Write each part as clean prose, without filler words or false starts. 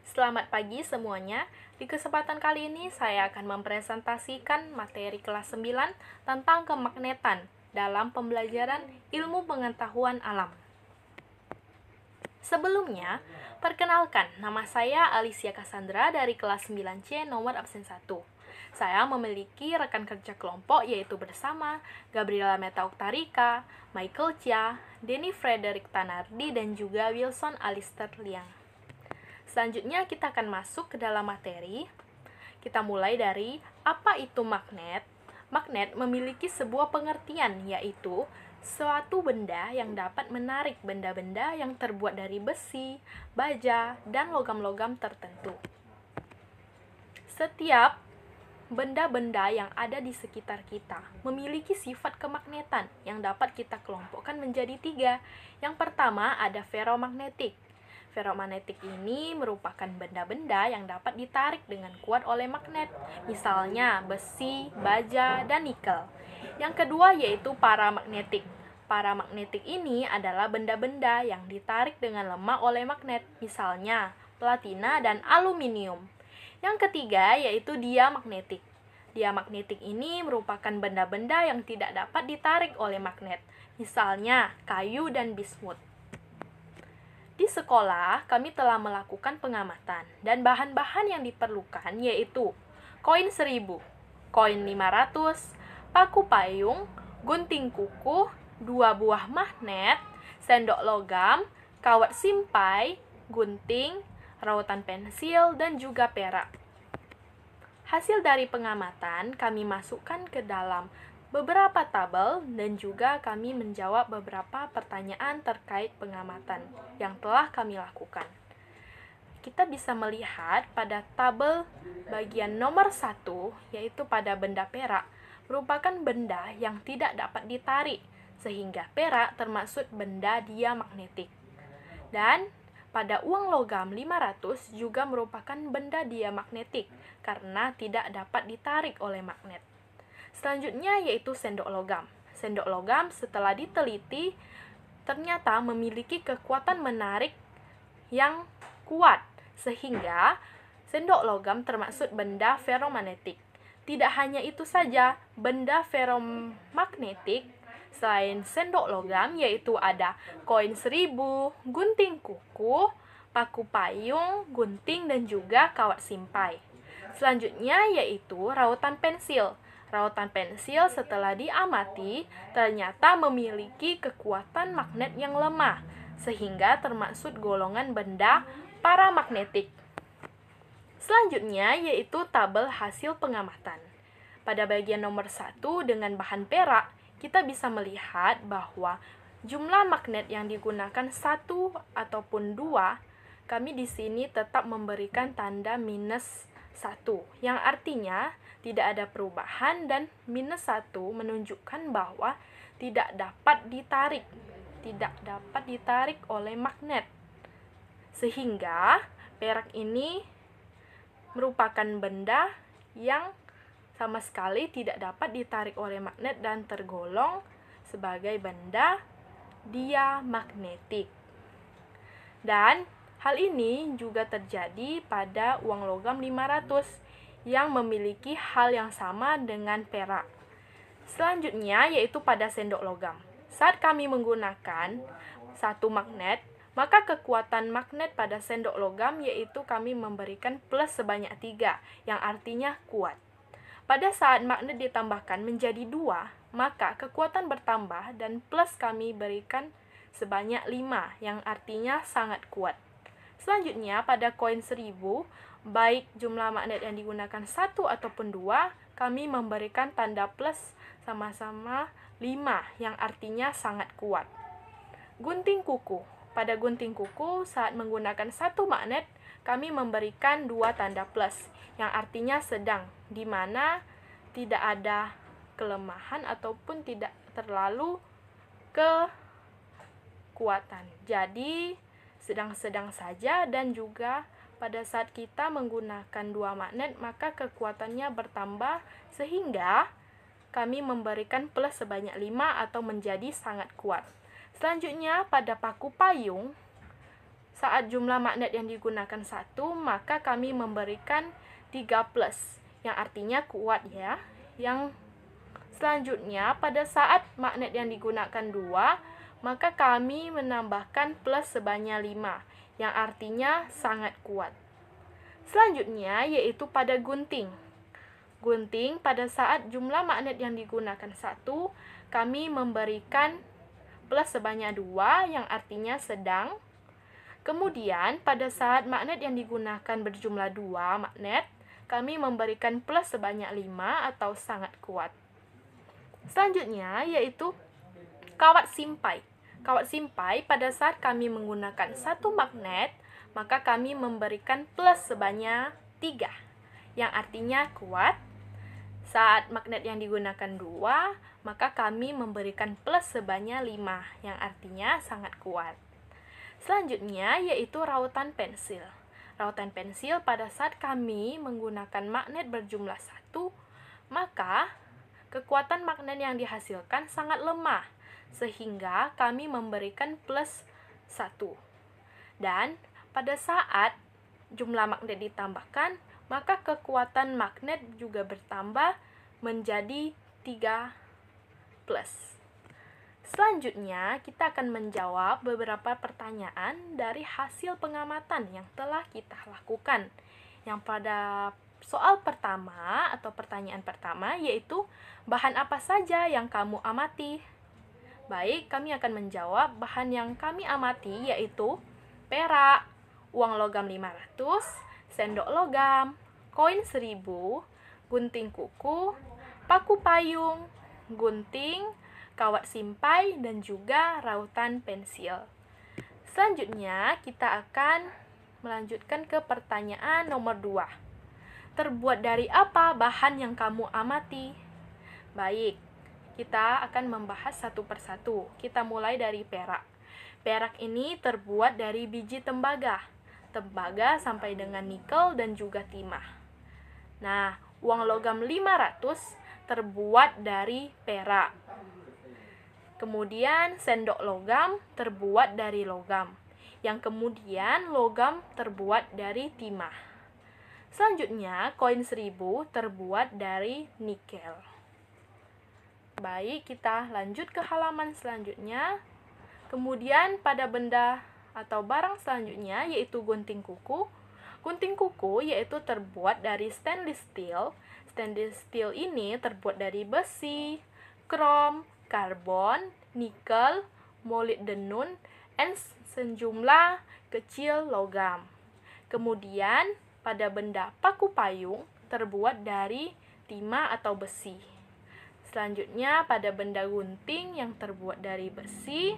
Selamat pagi semuanya. Di kesempatan kali ini saya akan mempresentasikan materi kelas 9 tentang kemagnetan dalam pembelajaran ilmu pengetahuan alam. Sebelumnya, perkenalkan, nama saya Alicia Cassandra dari kelas 9C nomor absen 1. Saya memiliki rekan kerja kelompok yaitu bersama Gabriela Meta Oktarika, Michael Chia, Denny Frederick Tanardi, dan juga Wilson Alistair Liang. Selanjutnya kita akan masuk ke dalam materi. Kita mulai dari apa itu magnet. Magnet memiliki sebuah pengertian, yaitu suatu benda yang dapat menarik benda-benda yang terbuat dari besi, baja, dan logam-logam tertentu. Setiap benda-benda yang ada di sekitar kita memiliki sifat kemagnetan yang dapat kita kelompokkan menjadi 3. Yang pertama ada ferromagnetik. Ferromagnetik ini merupakan benda-benda yang dapat ditarik dengan kuat oleh magnet, misalnya besi, baja, dan nikel. Yang kedua yaitu paramagnetik. Paramagnetik ini adalah benda-benda yang ditarik dengan lemah oleh magnet, misalnya platina dan aluminium. Yang ketiga yaitu diamagnetik. Diamagnetik ini merupakan benda-benda yang tidak dapat ditarik oleh magnet, misalnya kayu dan bismut. Di sekolah, kami telah melakukan pengamatan, dan bahan-bahan yang diperlukan yaitu koin 1000, koin 500, paku payung, gunting kuku, 2 buah magnet, sendok logam, kawat simpai, gunting, rautan pensil, dan juga perak. Hasil dari pengamatan kami masukkan ke dalam beberapa tabel dan juga kami menjawab beberapa pertanyaan terkait pengamatan yang telah kami lakukan. Kita bisa melihat pada tabel bagian nomor 1, yaitu pada benda perak, merupakan benda yang tidak dapat ditarik, sehingga perak termasuk benda diamagnetik. Dan pada uang logam 500 juga merupakan benda diamagnetik karena tidak dapat ditarik oleh magnet. Selanjutnya yaitu sendok logam. Sendok logam setelah diteliti ternyata memiliki kekuatan menarik yang kuat, sehingga sendok logam termasuk benda ferromagnetik. Tidak hanya itu saja, benda ferromagnetik selain sendok logam yaitu ada koin 1000, gunting kuku, paku payung, gunting, dan juga kawat simpai. Selanjutnya yaitu rautan pensil. Rautan pensil setelah diamati ternyata memiliki kekuatan magnet yang lemah, sehingga termasuk golongan benda paramagnetik. Selanjutnya yaitu tabel hasil pengamatan. Pada bagian nomor 1 dengan bahan perak, kita bisa melihat bahwa jumlah magnet yang digunakan 1 ataupun 2, kami di sini tetap memberikan tanda minus 1, yang artinya tidak ada perubahan, dan minus 1 menunjukkan bahwa tidak dapat ditarik oleh magnet. Sehingga perak ini merupakan benda yang sama sekali tidak dapat ditarik oleh magnet dan tergolong sebagai benda diamagnetik. Dan hal ini juga terjadi pada uang logam 500 yang memiliki hal yang sama dengan perak. Selanjutnya yaitu pada sendok logam. Saat kami menggunakan satu magnet, maka kekuatan magnet pada sendok logam yaitu kami memberikan plus sebanyak 3, yang artinya kuat. Pada saat magnet ditambahkan menjadi 2, maka kekuatan bertambah dan plus kami berikan sebanyak 5, yang artinya sangat kuat. Selanjutnya pada koin 1000, baik jumlah magnet yang digunakan 1 ataupun 2, kami memberikan tanda plus sama-sama 5, yang artinya sangat kuat. Gunting kuku. Pada gunting kuku, saat menggunakan 1 magnet, kami memberikan 2 tanda plus, yang artinya sedang, di mana tidak ada kelemahan ataupun tidak terlalu kekuatan. Jadi, sedang-sedang saja, dan juga pada saat kita menggunakan 2 magnet, maka kekuatannya bertambah sehingga kami memberikan plus sebanyak 5 atau menjadi sangat kuat. Selanjutnya pada paku payung, saat jumlah magnet yang digunakan 1, maka kami memberikan 3+, yang artinya kuat ya. Yang selanjutnya, pada saat magnet yang digunakan 2, maka kami menambahkan plus sebanyak 5, yang artinya sangat kuat. Selanjutnya, yaitu pada gunting. Gunting, pada saat jumlah magnet yang digunakan 1, kami memberikan plus sebanyak 2, yang artinya sedang. Kemudian, pada saat magnet yang digunakan berjumlah 2 magnet, kami memberikan plus sebanyak 5 atau sangat kuat. Selanjutnya, yaitu kawat simpai. Kawat simpai, pada saat kami menggunakan 1 magnet, maka kami memberikan plus sebanyak 3, yang artinya kuat. Saat magnet yang digunakan 2, maka kami memberikan plus sebanyak 5, yang artinya sangat kuat. Selanjutnya, yaitu rautan pensil. Rautan pensil, pada saat kami menggunakan magnet berjumlah 1, maka kekuatan magnet yang dihasilkan sangat lemah, sehingga kami memberikan plus 1. Dan pada saat jumlah magnet ditambahkan, maka kekuatan magnet juga bertambah menjadi 3+. Selanjutnya, kita akan menjawab beberapa pertanyaan dari hasil pengamatan yang telah kita lakukan. Yang pada soal pertama atau pertanyaan pertama, yaitu bahan apa saja yang kamu amati? Baik, kami akan menjawab bahan yang kami amati yaitu perak, uang logam 500, sendok logam, koin 1000, gunting kuku, paku payung, gunting, kawat simpai, dan juga rautan pensil. Selanjutnya, kita akan melanjutkan ke pertanyaan nomor 2. Terbuat dari apa bahan yang kamu amati? Baik, kita akan membahas satu persatu. Kita mulai dari perak. Perak ini terbuat dari biji tembaga. Tembaga sampai dengan nikel dan juga timah. Nah, uang logam 500 terbuat dari perak. Kemudian sendok logam terbuat dari logam. Yang kemudian logam terbuat dari timah. Selanjutnya, koin 1000 terbuat dari nikel. Baik, kita lanjut ke halaman selanjutnya. Kemudian pada benda atau barang selanjutnya yaitu gunting kuku. Gunting kuku yaitu terbuat dari stainless steel. Stainless steel ini terbuat dari besi, krom, karbon, nikel, molybdenum, dan sejumlah kecil logam. Kemudian, pada benda paku payung terbuat dari timah atau besi. Selanjutnya, pada benda gunting yang terbuat dari besi.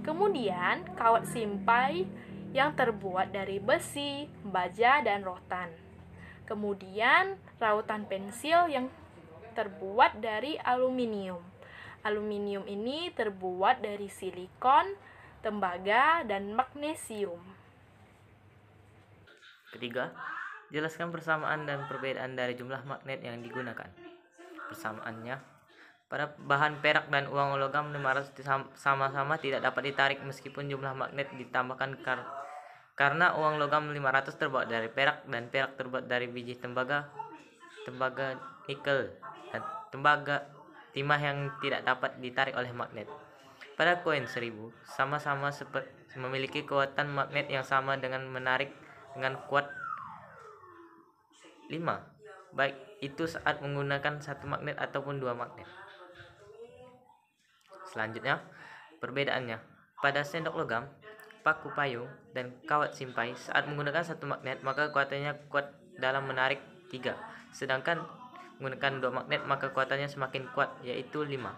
Kemudian, kawat simpai yang terbuat dari besi, baja, dan rotan. Kemudian, rautan pensil yang terbuat dari aluminium. Aluminium ini terbuat dari silikon, tembaga, dan magnesium. Ketiga, jelaskan persamaan dan perbedaan dari jumlah magnet yang digunakan. Persamaannya, pada bahan perak dan uang logam 500 sama-sama tidak dapat ditarik meskipun jumlah magnet ditambahkan karena uang logam 500 terbuat dari perak dan perak terbuat dari biji tembaga nikel, dan tembaga timah yang tidak dapat ditarik oleh magnet. Pada koin 1000, sama-sama memiliki kekuatan magnet yang sama dengan menarik dengan kuat 5, baik itu saat menggunakan satu magnet ataupun 2 magnet. Selanjutnya, perbedaannya. Pada sendok logam, paku payung, dan kawat simpai, saat menggunakan satu magnet, maka kekuatannya kuat dalam menarik 3. Sedangkan menggunakan 2 magnet, maka kekuatannya semakin kuat, yaitu 5.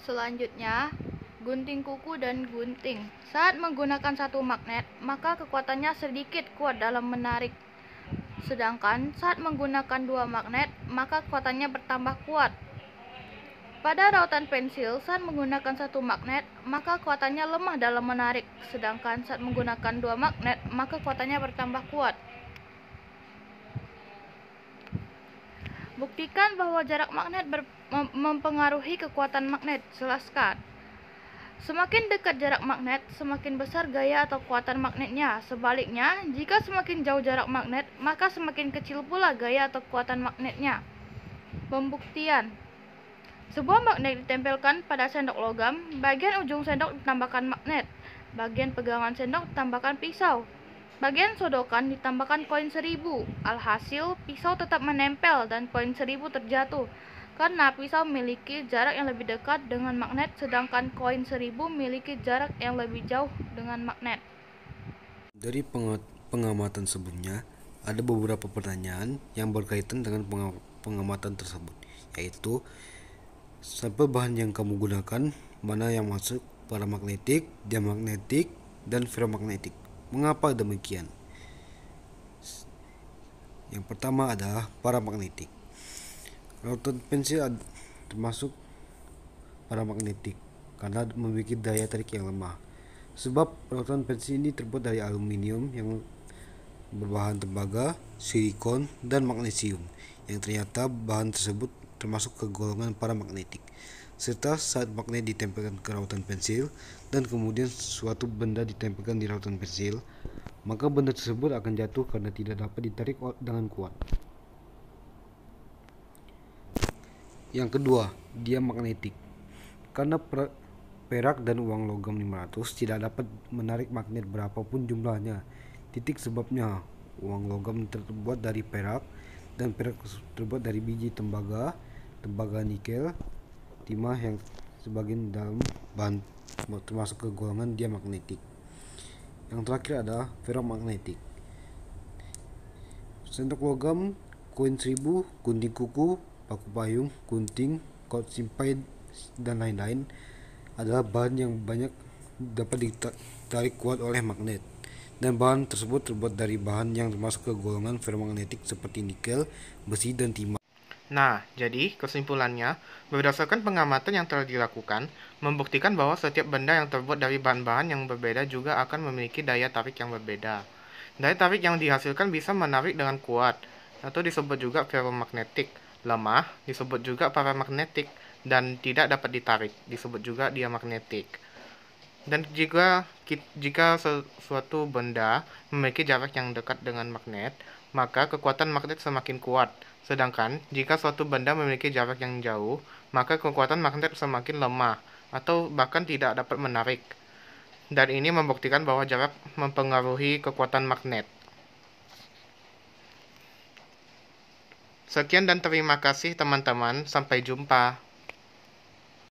Selanjutnya, gunting kuku dan gunting. Saat menggunakan satu magnet, maka kekuatannya sedikit kuat dalam menarik. Sedangkan saat menggunakan 2 magnet, maka kekuatannya bertambah kuat. Pada rautan pensil, saat menggunakan satu magnet, maka kekuatannya lemah dalam menarik. Sedangkan saat menggunakan 2 magnet, maka kekuatannya bertambah kuat. Buktikan bahwa jarak magnet mempengaruhi kekuatan magnet. Jelaskan. Semakin dekat jarak magnet, semakin besar gaya atau kekuatan magnetnya. Sebaliknya, jika semakin jauh jarak magnet, maka semakin kecil pula gaya atau kekuatan magnetnya. Pembuktian. Sebuah magnet ditempelkan pada sendok logam, bagian ujung sendok ditambahkan magnet, bagian pegangan sendok ditambahkan pisau, bagian sodokan ditambahkan koin 1000. Alhasil, pisau tetap menempel dan koin 1000 terjatuh, karena pisau memiliki jarak yang lebih dekat dengan magnet, sedangkan koin 1000 memiliki jarak yang lebih jauh dengan magnet. Dari pengamatan sebelumnya, ada beberapa pertanyaan yang berkaitan dengan pengamatan tersebut, yaitu sampel bahan yang kamu gunakan, mana yang masuk paramagnetik, diamagnetik, dan ferromagnetik. Mengapa demikian? Yang pertama adalah paramagnetik. Rautan pensil termasuk paramagnetik karena memiliki daya tarik yang lemah. Sebab rautan pensil ini terbuat dari aluminium yang berbahan tembaga, silikon, dan magnesium, yang ternyata bahan tersebut termasuk ke golongan paramagnetik. Serta saat magnet ditempelkan ke rautan pensil dan kemudian suatu benda ditempelkan di rautan pensil, maka benda tersebut akan jatuh karena tidak dapat ditarik dengan kuat. Yang kedua, diamagnetik. Karena perak dan uang logam 500 tidak dapat menarik magnet berapapun jumlahnya. Titik sebabnya, uang logam terbuat dari perak dan perak terbuat dari biji tembaga nikel, timah yang sebagian dalam bahan termasuk ke golongan diamagnetik. Yang terakhir adalah ferromagnetik. Sendok logam, koin 1000, gunting kuku, paku payung, gunting, kot simpai, dan lain-lain adalah bahan yang banyak dapat ditarik kuat oleh magnet, dan bahan tersebut terbuat dari bahan yang termasuk ke golongan ferromagnetik seperti nikel, besi, dan timah. Nah, jadi kesimpulannya, berdasarkan pengamatan yang telah dilakukan, membuktikan bahwa setiap benda yang terbuat dari bahan-bahan yang berbeda juga akan memiliki daya tarik yang berbeda. Daya tarik yang dihasilkan bisa menarik dengan kuat, atau disebut juga ferromagnetik. Lemah disebut juga paramagnetik, dan tidak dapat ditarik disebut juga diamagnetik. Dan jika sesuatu benda memiliki jarak yang dekat dengan magnet, maka kekuatan magnet semakin kuat. Sedangkan jika suatu benda memiliki jarak yang jauh, maka kekuatan magnet semakin lemah atau bahkan tidak dapat menarik. Dan ini membuktikan bahwa jarak mempengaruhi kekuatan magnet. Sekian dan terima kasih teman-teman, sampai jumpa.